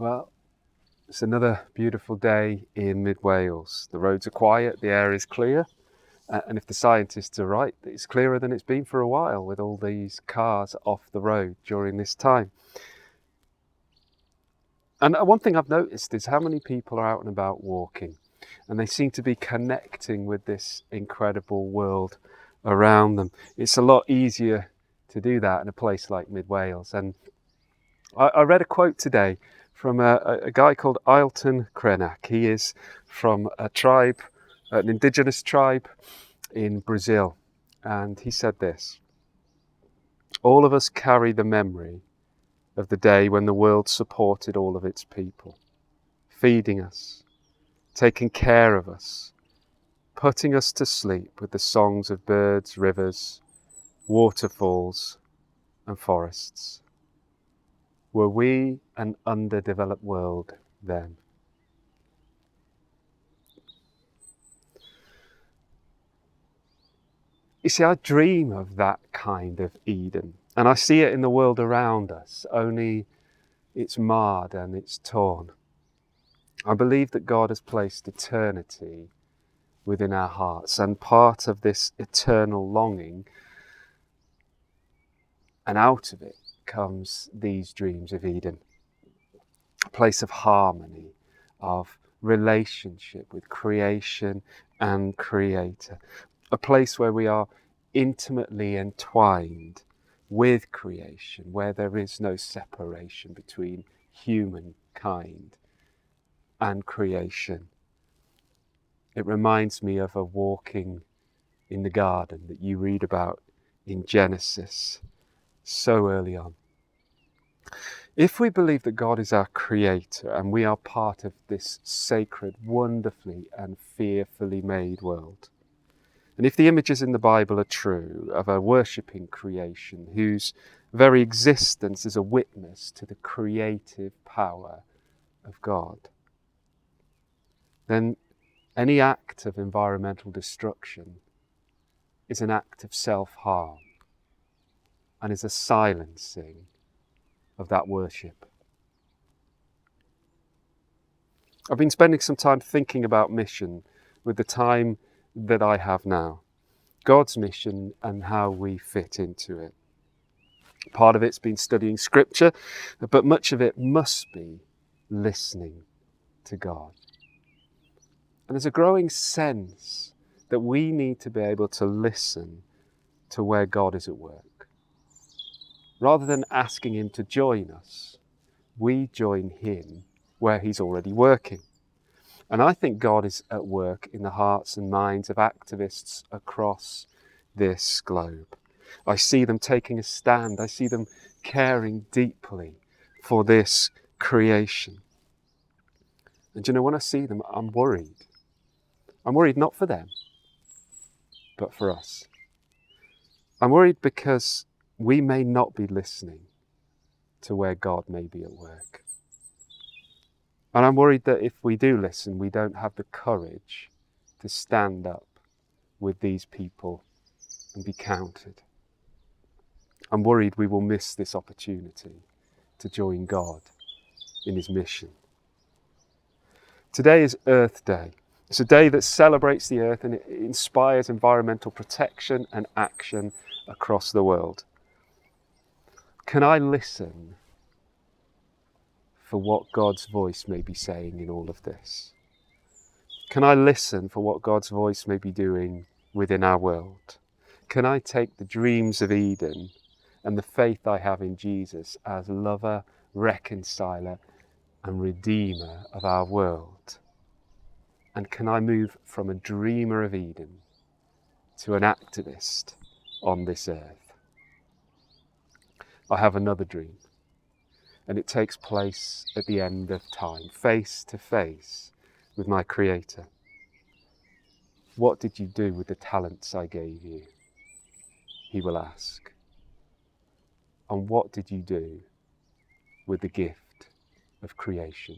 Well, it's another beautiful day in mid Wales. The roads are quiet, the air is clear, and if the scientists are right, it's clearer than it's been for a while with all these cars off the road during this time. And one thing I've noticed is how many people are out and about walking, and they seem to be connecting with this incredible world around them. It's a lot easier to do that in a place like mid Wales. And I read a quote today from a guy called Ailton Krenak. He is from a tribe, an indigenous tribe in Brazil. And he said this: all of us carry the memory of the day when the world supported all of its people, feeding us, taking care of us, putting us to sleep with the songs of birds, rivers, waterfalls, and forests. Were we an underdeveloped world then? You see, I dream of that kind of Eden, and I see it in the world around us, only it's marred and it's torn. I believe that God has placed eternity within our hearts, and part of this eternal longing, and out of it comes these dreams of Eden, a place of harmony, of relationship with creation and creator, a place where we are intimately entwined with creation, where there is no separation between humankind and creation. It reminds me of a walking in the garden that you read about in Genesis so early on. If we believe that God is our creator and we are part of this sacred, wonderfully and fearfully made world, and if the images in the Bible are true of a worshipping creation whose very existence is a witness to the creative power of God, then any act of environmental destruction is an act of self-harm and is a silencing of that worship. I've been spending some time thinking about mission with the time that I have now, God's mission and how we fit into it. Part of it's been studying scripture, but much of it must be listening to God. And there's a growing sense that we need to be able to listen to where God is at work. Rather than asking him to join us, we join him where he's already working. And I think God is at work in the hearts and minds of activists across this globe. I see them taking a stand. I see them caring deeply for this creation. And you know, when I see them, I'm worried. I'm worried not for them, but for us. I'm worried because we may not be listening to where God may be at work. And I'm worried that if we do listen, we don't have the courage to stand up with these people and be counted. I'm worried we will miss this opportunity to join God in his mission. Today is Earth Day. It's a day that celebrates the earth and it inspires environmental protection and action across the world. Can I listen for what God's voice may be saying in all of this? Can I listen for what God's voice may be doing within our world? Can I take the dreams of Eden and the faith I have in Jesus as lover, reconciler, and redeemer of our world? And can I move from a dreamer of Eden to an activist on this earth? I have another dream, and it takes place at the end of time, face to face with my Creator. What did you do with the talents I gave you? He will ask. And what did you do with the gift of creation?